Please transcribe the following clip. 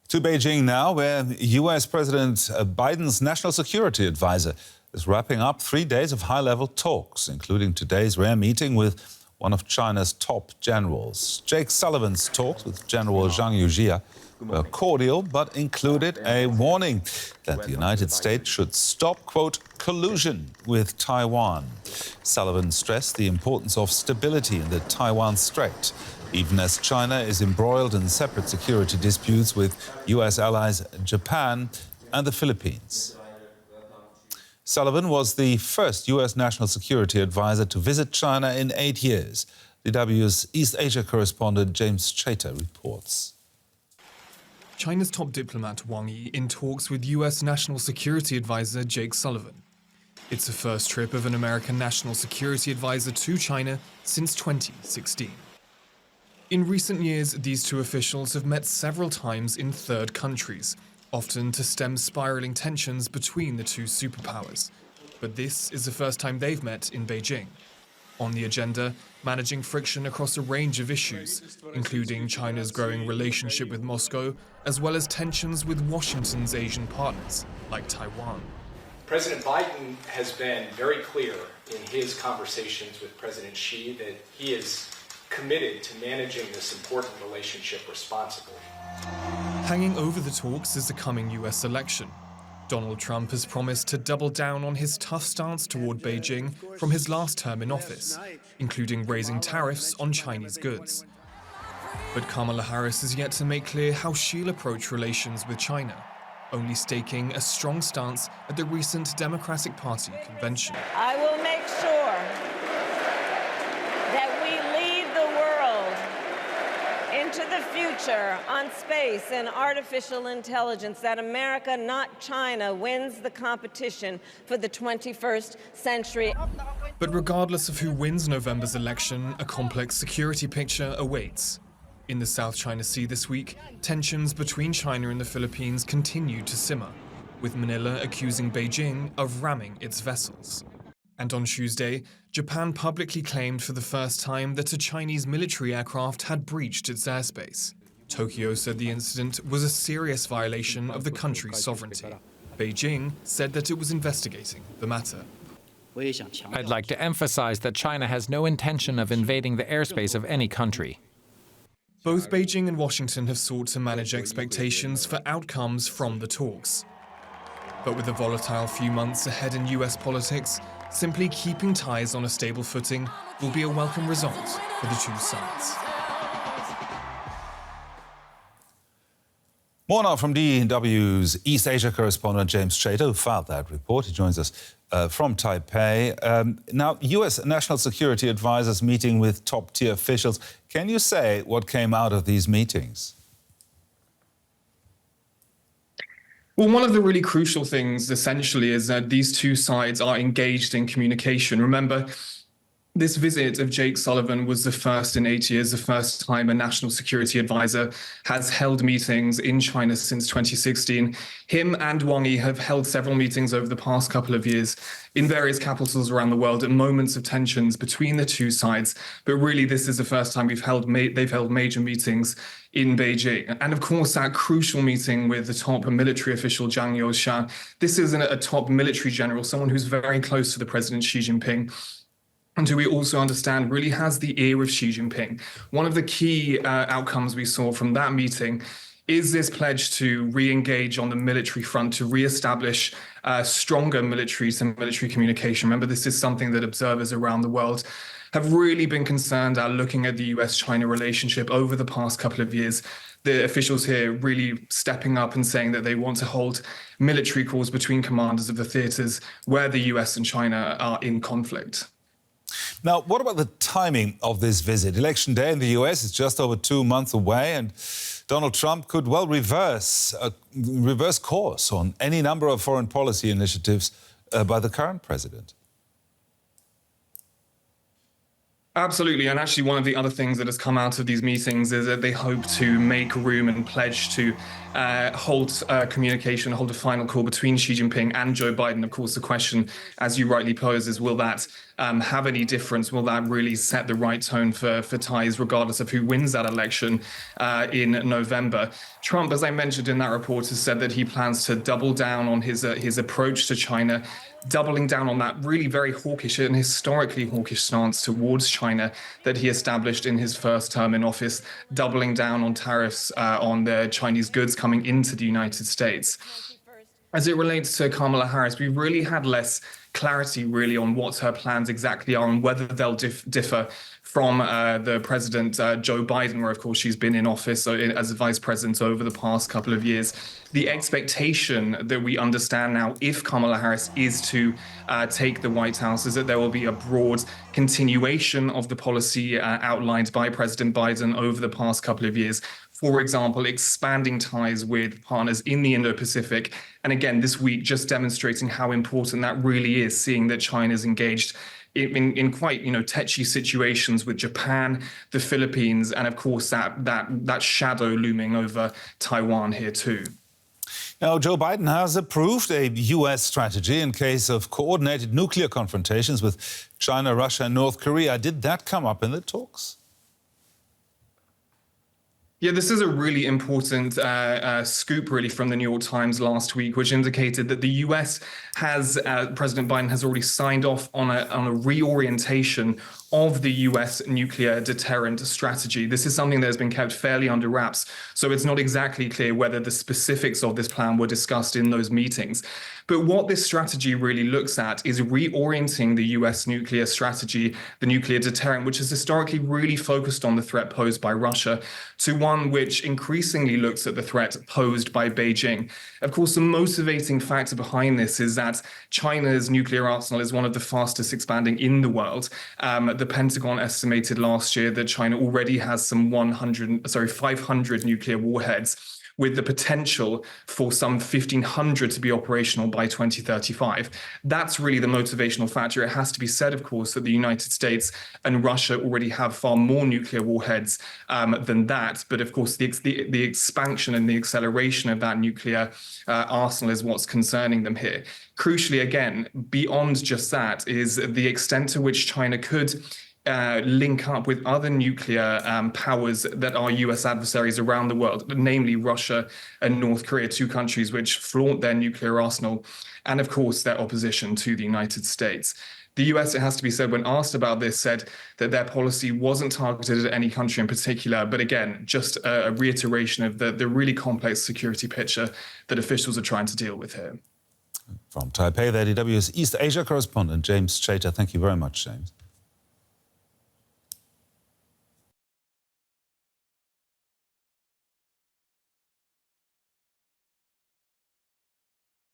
To Beijing now, where US President Biden's national security advisor is wrapping up 3 days of high-level talks, including today's rare meeting with one of China's top generals. Jake Sullivan's talks with General Zhang Youxia were cordial, but included a warning that the United States should stop, quote, collusion with Taiwan. Sullivan stressed the importance of stability in the Taiwan strait, even as China is embroiled in separate security disputes with US allies Japan and the Philippines. Sullivan was the first US national security advisor to visit China in 8 years. DW's East Asia correspondent James Chater reports. China's top diplomat Wang Yi in talks with US National Security Advisor Jake Sullivan. It's the first trip of an American national security advisor to China since 2016. In recent years, these two officials have met several times in third countries, often to stem spiraling tensions between the two superpowers. But this is the first time they've met in Beijing. On the agenda, managing friction across a range of issues, including China's growing relationship with Moscow, as well as tensions with Washington's Asian partners, like Taiwan. President Biden has been very clear in his conversations with President Xi that he is committed to managing this important relationship responsibly. Hanging over the talks is the coming US election. Donald Trump has promised to double down on his tough stance toward Beijing from his last term in office, including raising tariffs on Chinese goods. But Kamala Harris is yet to make clear how she'll approach relations with China, only staking a strong stance at the recent Democratic Party convention. I will make sure that we lead the world into the future on space and artificial intelligence, that America, not China, wins the competition for the 21st century. But regardless of who wins November's election, a complex security picture awaits. In the South China Sea this week, tensions between China and the Philippines continue to simmer, with Manila accusing Beijing of ramming its vessels. And on Tuesday, Japan publicly claimed for the first time that a Chinese military aircraft had breached its airspace. Tokyo said the incident was a serious violation of the country's sovereignty. Beijing said that it was investigating the matter. I'd like to emphasize that China has no intention of invading the airspace of any country. Both Beijing and Washington have sought to manage expectations for outcomes from the talks. But with a volatile few months ahead in US politics, simply keeping ties on a stable footing will be a welcome result for the two sides. More now from DW's East Asia correspondent James Chater, who filed that report. He joins us from Taipei. Now, US national security advisors meeting with top-tier officials. Can you say what came out of these meetings? Well, one of the really crucial things, essentially, is that these two sides are engaged in communication. Remember, this visit of Jake Sullivan was the first in 8 years, the first time a national security advisor has held meetings in China since 2016. Him and Wang Yi have held several meetings over the past couple of years in various capitals around the world at moments of tensions between the two sides. But really, this is the first time they've held major meetings in Beijing. And of course, that crucial meeting with the top military official, Zhang Youxia. This isn't a top military general, someone who's very close to the President Xi Jinping, and who we also understand really has the ear of Xi Jinping. One of the key outcomes we saw from that meeting is this pledge to re-engage on the military front, to re-establish stronger military-to-military communication. Remember, this is something that observers around the world have really been concerned at looking at the US-China relationship over the past couple of years. The officials here really stepping up and saying that they want to hold military calls between commanders of the theaters where the US and China are in conflict. Now, what about the timing of this visit? Election day in the US is just over 2 months away, and Donald Trump could well reverse course on any number of foreign policy initiatives by the current president. Absolutely, and actually one of the other things that has come out of these meetings is that they hope to make room and pledge to hold communication, hold a final call between Xi Jinping and Joe Biden. Of course, the question, as you rightly pose, is will that have any difference? Will that really set the right tone for ties, regardless of who wins that election in November? Trump, as I mentioned in that report, has said that he plans to double down on his approach to China, doubling down on that really very hawkish and historically hawkish stance towards China that he established in his first term in office, doubling down on tariffs on the Chinese goods coming into the United States. As it relates to Kamala Harris, we've really had less clarity really on what her plans exactly are and whether they'll differ from the president, Joe Biden, where, of course, she's been in office as a vice president over the past couple of years. The expectation that we understand now, if Kamala Harris is to take the White House, is that there will be a broad continuation of the policy outlined by President Biden over the past couple of years. For example, expanding ties with partners in the Indo-Pacific. And again, this week, just demonstrating how important that really is, seeing that China's engaged in quite, tetchy situations with Japan, the Philippines, and of course that shadow looming over Taiwan here too. Now, Joe Biden has approved a U.S. strategy in case of coordinated nuclear confrontations with China, Russia, and North Korea. Did that come up in the talks? Yeah, this is a really important scoop, really, from the New York Times last week, which indicated that the U.S. President Biden has already signed off on a reorientation of the U.S. nuclear deterrent strategy. This is something that has been kept fairly under wraps, so it's not exactly clear whether the specifics of this plan were discussed in those meetings. But what this strategy really looks at is reorienting the U.S. nuclear strategy, the nuclear deterrent, which has historically really focused on the threat posed by Russia, to one which increasingly looks at the threat posed by Beijing. Of course, the motivating factor behind this is that China's nuclear arsenal is one of the fastest expanding in the world. The Pentagon estimated last year that China already has some 500 nuclear warheads, with the potential for some 1,500 to be operational by 2035. That's really the motivational factor. It has to be said, of course, that the United States and Russia already have far more nuclear warheads than that. But of course, the expansion and the acceleration of that nuclear arsenal is what's concerning them here. Crucially, again, beyond just that is the extent to which China could link up with other nuclear powers that are US adversaries around the world, namely Russia and North Korea, two countries which flaunt their nuclear arsenal and, of course, their opposition to the United States. The US, it has to be said, when asked about this, said that their policy wasn't targeted at any country in particular, but again, just a reiteration of the really complex security picture that officials are trying to deal with here. From Taipei, the DW's East Asia correspondent, James Chater. Thank you very much, James.